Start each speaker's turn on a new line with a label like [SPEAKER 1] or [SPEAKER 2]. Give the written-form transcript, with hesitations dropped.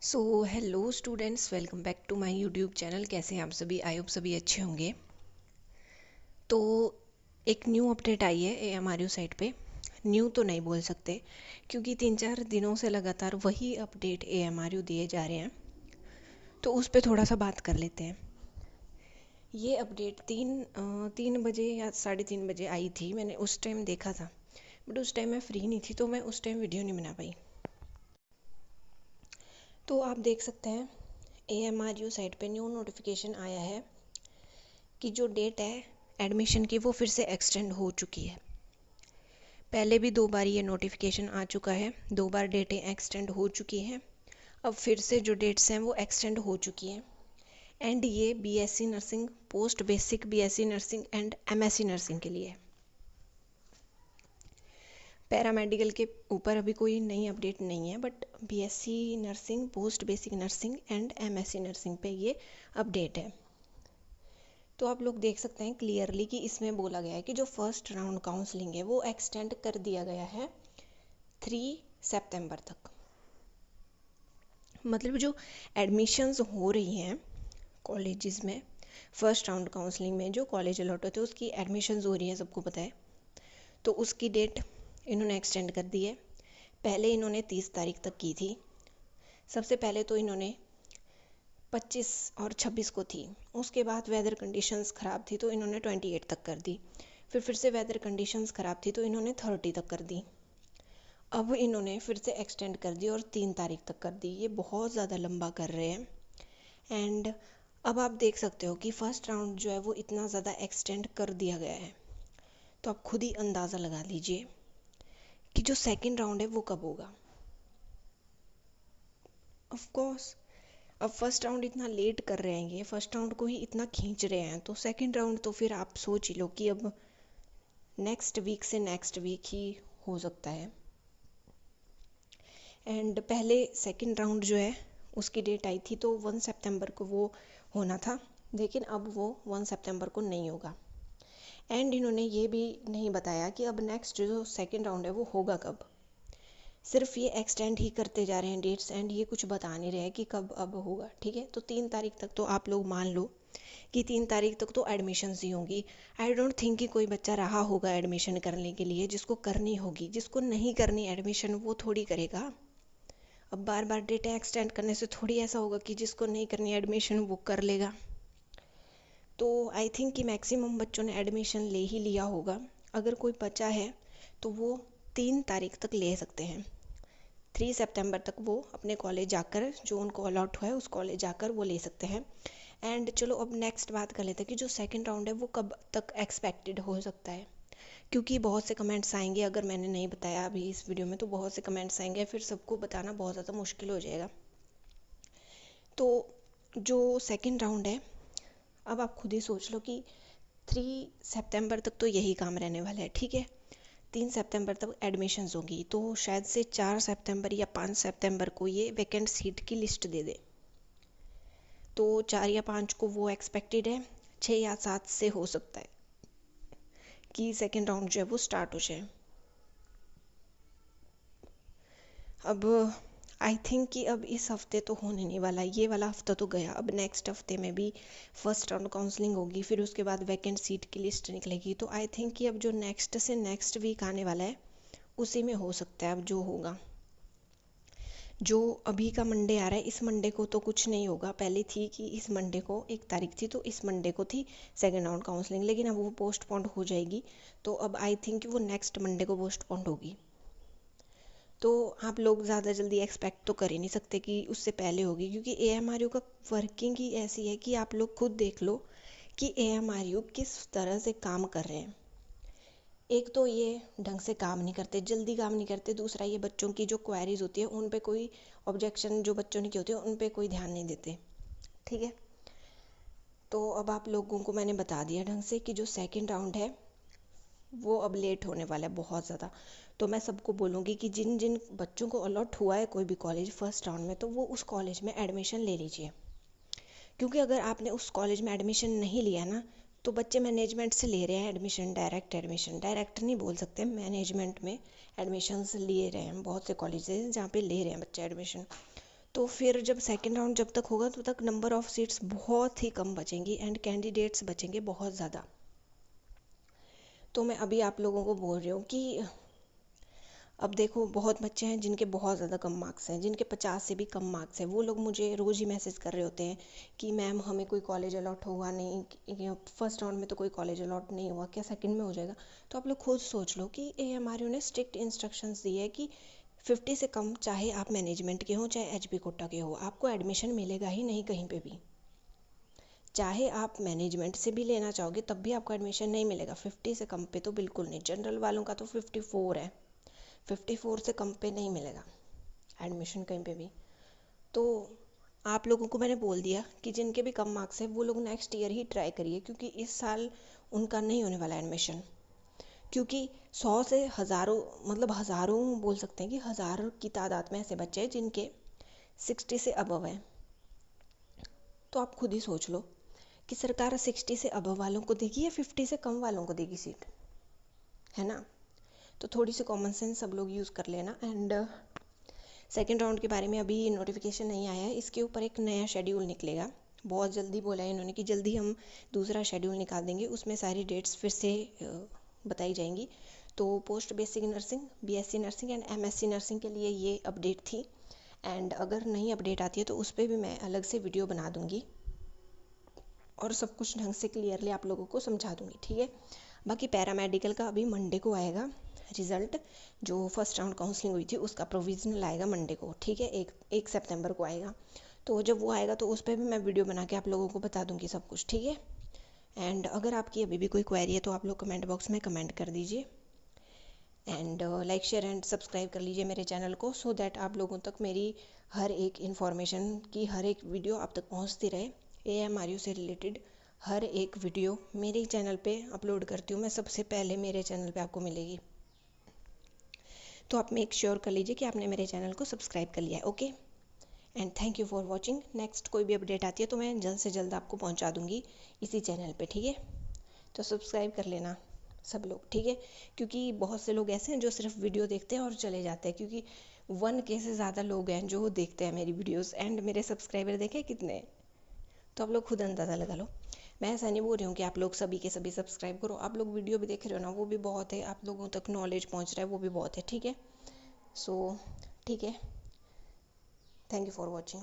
[SPEAKER 1] So hello students, welcome back to my YouTube channel. कैसे हैं आप सभी? आई होप सभी अच्छे होंगे। तो एक न्यू अपडेट आई है AMRU साइट पे। न्यू तो नहीं बोल सकते क्योंकि 3-4 दिनों से लगातार वही अपडेट AMRU दिए जा रहे हैं, तो उस पर थोड़ा सा बात कर लेते हैं। ये अपडेट तीन बजे या 3:30 बजे आई थी। मैंने उस टाइम देखा था, बट उस टाइम मैं फ्री नहीं थी, तो मैं उस टाइम वीडियो नहीं बना पाई। तो आप देख सकते हैं AMRU साइट पे न्यू नोटिफिकेशन आया है कि जो डेट है एडमिशन की वो फिर से एक्सटेंड हो चुकी है। पहले भी 2 बार ये नोटिफिकेशन आ चुका है, 2 बार डेटें एक्सटेंड हो चुकी हैं। अब फिर से जो डेट्स हैं वो एक्सटेंड हो चुकी हैं। एंड ये BSc nursing, post basic BSc nursing and MSc nursing के लिए है। पैरामेडिकल के ऊपर अभी कोई नई अपडेट नहीं है, but BSc nursing, post basic nursing and MSc nursing पे ये अपडेट है। तो आप लोग देख सकते हैं क्लियरली कि इसमें बोला गया है कि जो फर्स्ट राउंड काउंसलिंग है वो एक्सटेंड कर दिया गया है 3 सितंबर तक। मतलब जो एडमिशन्स हो रही हैं कॉलेजेस में, फर्स्ट राउंड काउंसलिंग में जो कॉलेज अलॉट होते हैं उसकी एडमिशन्स हो रही हैं, सबको पता है। तो उसकी डेट इन्होंने एक्सटेंड कर दी है। पहले इन्होंने 30 तारीख तक की थी। सबसे पहले तो इन्होंने 25 और 26 को थी। उसके बाद वेदर कंडीशंस ख़राब थी तो इन्होंने 28 तक कर दी। फिर से वेदर कंडीशंस ख़राब थी तो इन्होंने 30 तक कर दी। अब इन्होंने फिर से एक्सटेंड कर दी और 3 तारीख तक कर दी। ये बहुत ज़्यादा लंबा कर रहे हैं। एंड अब आप देख सकते हो कि फ़र्स्ट राउंड जो है वो इतना ज़्यादा एक्सटेंड कर दिया गया है, तो आप खुद ही अंदाज़ा लगा लीजिए कि जो सेकंड राउंड है वो कब होगा। ऑफ कोर्स अब फर्स्ट राउंड इतना लेट कर रहे हैं, ये फर्स्ट राउंड को ही इतना खींच रहे हैं, तो सेकंड राउंड तो फिर आप सोच ही लो कि अब नेक्स्ट वीक से नेक्स्ट वीक ही हो सकता है। एंड पहले सेकंड राउंड जो है उसकी डेट आई थी तो 1 सितंबर को वो होना था, लेकिन अब वो 1 सितंबर को नहीं होगा। एंड इन्होंने ये भी नहीं बताया कि अब नेक्स्ट जो सेकंड राउंड है वो होगा कब। सिर्फ ये एक्सटेंड ही करते जा रहे हैं डेट्स, एंड ये कुछ बता नहीं रहे हैं कि कब अब होगा। ठीक है, तो 3 तारीख तक तो आप लोग मान लो कि 3 तारीख तक तो एडमिशन्स ही होंगी। आई डोंट थिंक कि कोई बच्चा रहा होगा एडमिशन करने के लिए। जिसको करनी होगी, जिसको नहीं करनी एडमिशन वो थोड़ी करेगा। अब बार बार डेटें एक्सटेंड करने से थोड़ी ऐसा होगा कि जिसको नहीं करनी एडमिशन वो कर लेगा। तो आई थिंक कि मैक्सिमम बच्चों ने एडमिशन ले ही लिया होगा। अगर कोई बचा है तो वो 3 तारीख तक ले सकते हैं। 3 सितंबर तक वो अपने कॉलेज जाकर, जो उनको अलॉट हुआ है उस कॉलेज जाकर वो ले सकते हैं। एंड चलो अब नेक्स्ट बात कर लेते हैं कि जो सेकंड राउंड है वो कब तक एक्सपेक्टेड हो सकता है, क्योंकि बहुत से कमेंट्स आएंगे। अगर मैंने नहीं बताया अभी इस वीडियो में तो बहुत से कमेंट्स आएंगे, फिर सबको बताना बहुत ज़्यादा मुश्किल हो जाएगा। तो जो सेकंड राउंड है, अब आप खुद ही सोच लो कि 3 सितंबर तक तो यही काम रहने वाला है। ठीक है, 3 सितंबर तक एडमिशन्स होगी, तो शायद से 4 सितंबर या 5 सितंबर को ये वैकेंट सीट की लिस्ट दे दे। तो 4 या 5 को वो एक्सपेक्टेड है, 6 या 7 से हो सकता है कि सेकेंड राउंड जो है वो स्टार्ट हो जाए। अब आई थिंक कि अब इस हफ्ते तो होने नहीं वाला, ये वाला हफ्ता तो गया। अब नेक्स्ट हफ्ते में भी फर्स्ट राउंड काउंसलिंग होगी, फिर उसके बाद वैकेंट सीट की लिस्ट निकलेगी। तो आई थिंक कि अब जो नेक्स्ट से नेक्स्ट वीक आने वाला है उसी में हो सकता है अब जो होगा। जो अभी का मंडे आ रहा है, इस मंडे को तो कुछ नहीं होगा। पहले थी कि इस मंडे को 1 तारीख थी तो इस मंडे को थी सेकेंड राउंड काउंसलिंग, लेकिन अब वो पोस्टपोन्ड हो जाएगी। तो अब आई थिंक कि वो नेक्स्ट मंडे को पोस्टपोन्ड होगी। तो आप लोग ज़्यादा जल्दी एक्सपेक्ट तो कर ही नहीं सकते कि उससे पहले होगी, क्योंकि AMRU का वर्किंग ही ऐसी है कि आप लोग खुद देख लो कि AMRU किस तरह से काम कर रहे हैं। एक तो ये ढंग से काम नहीं करते, जल्दी काम नहीं करते। दूसरा, ये बच्चों की जो क्वेरीज होती है उन पे कोई ऑब्जेक्शन जो बच्चों ने की होती है उन पे कोई ध्यान नहीं देते। ठीक है, तो अब आप लोगों को मैंने बता दिया ढंग से कि जो सेकंड राउंड है वो अब लेट होने वाला है बहुत ज़्यादा। तो मैं सबको बोलूँगी कि जिन जिन बच्चों को अलॉट हुआ है कोई भी कॉलेज फर्स्ट राउंड में, तो वो उस कॉलेज में एडमिशन ले लीजिए। क्योंकि अगर आपने उस कॉलेज में एडमिशन नहीं लिया ना, तो बच्चे मैनेजमेंट से ले रहे हैं एडमिशन, डायरेक्ट नहीं बोल सकते, मैनेजमेंट में एडमिशन्स लिए रहे हैं बहुत से कॉलेजेस जहाँ पे ले रहे हैं बच्चे एडमिशन। तो फिर जब सेकेंड राउंड जब तक होगा तब तक नंबर ऑफ़ सीट्स बहुत ही कम बचेंगी एंड कैंडिडेट्स बचेंगे बहुत ज़्यादा। तो मैं अभी आप लोगों को बोल रही हूँ कि अब देखो, बहुत बच्चे हैं जिनके बहुत ज़्यादा कम मार्क्स हैं, जिनके 50 से भी कम मार्क्स हैं। वो लोग मुझे रोज़ ही मैसेज कर रहे होते हैं कि मैम हमें कोई कॉलेज अलॉट हुआ नहीं, फर्स्ट राउंड में तो कोई कॉलेज अलॉट नहीं हुआ, क्या सेकंड में हो जाएगा। तो आप लोग खुद सोच लो कि AMRU ने स्ट्रिक्ट इंस्ट्रक्शंस दी है कि 50 से कम, चाहे आप मैनेजमेंट के हो चाहे HP कोटा के हो, आपको एडमिशन मिलेगा ही नहीं कहीं पे भी। चाहे आप मैनेजमेंट से भी लेना चाहोगे तब भी आपको एडमिशन नहीं मिलेगा। 50 से कम पे तो बिल्कुल नहीं। जनरल वालों का तो 54 है, 54 से कम पे नहीं मिलेगा एडमिशन कहीं पे भी। तो आप लोगों को मैंने बोल दिया कि जिनके भी कम मार्क्स है वो लोग नेक्स्ट ईयर ही ट्राई करिए, क्योंकि इस साल उनका नहीं होने वाला एडमिशन। क्योंकि 100 से हज़ारों, मतलब हज़ारों बोल सकते हैं कि हज़ारों की तादाद में ऐसे बच्चे हैं जिनके 60 से अबव है। तो आप खुद ही सोच लो कि सरकार 60 से अबव वालों को देगी या 50 से कम वालों को देगी सीट, है ना। तो थोड़ी सी कॉमन सेंस सब लोग यूज़ कर लेना। एंड सेकेंड राउंड के बारे में अभी नोटिफिकेशन नहीं आया है, इसके ऊपर एक नया शेड्यूल निकलेगा। बहुत जल्दी बोला है इन्होंने कि जल्दी हम दूसरा शेड्यूल निकाल देंगे, उसमें सारी डेट्स फिर से बताई जाएंगी। तो post basic nursing, BSc nursing and MSc nursing के लिए ये अपडेट थी। एंड अगर नई अपडेट आती है तो उस पर भी मैं अलग से वीडियो बना दूँगी और सब कुछ ढंग से क्लियरली आप लोगों को समझा दूँगी, ठीक है। बाकी पैरामेडिकल का अभी मंडे को आएगा रिज़ल्ट। जो फर्स्ट राउंड काउंसलिंग हुई थी उसका प्रोविजनल आएगा मंडे को, ठीक है। एक सितंबर को आएगा। तो जब वो आएगा तो उस पर भी मैं वीडियो बना के आप लोगों को बता दूँगी सब कुछ, ठीक है। एंड अगर आपकी अभी भी कोई क्वेरी है तो आप लोग कमेंट बॉक्स में कमेंट कर दीजिए। And like share and subscribe कर लीजिए मेरे चैनल को, सो दैट आप लोगों तक मेरी हर एक इन्फॉर्मेशन की हर एक वीडियो आप तक पहुंचती रहे। AMRU से रिलेटेड हर एक वीडियो मेरे चैनल पे अपलोड करती हूँ मैं, सबसे पहले मेरे चैनल पे आपको मिलेगी। तो आप मेक श्योर कर लीजिए कि आपने मेरे चैनल को सब्सक्राइब कर लिया है, okay. And thank you for watching. Next कोई भी अपडेट आती है तो मैं जल्द से जल्द आपको पहुँचा दूँगी इसी चैनल पर, ठीक है। तो सब्सक्राइब कर लेना सब लोग, ठीक है। क्योंकि बहुत से लोग ऐसे हैं जो सिर्फ वीडियो देखते हैं और चले जाते हैं, क्योंकि 1K से ज़्यादा लोग हैं जो देखते हैं मेरी वीडियोस एंड मेरे सब्सक्राइबर देखे कितने हैं। तो आप लोग खुद अंदाज़ा लगा लो। मैं ऐसा नहीं बोल रही हूँ कि आप लोग सभी के सभी सब्सक्राइब करो, आप लोग वीडियो भी देख रहे हो ना, वो भी बहुत है। आप लोगों तक नॉलेज पहुँच रहा है, वो भी बहुत है, ठीक है। सो ठीक है, थैंक यू फॉर वॉचिंग।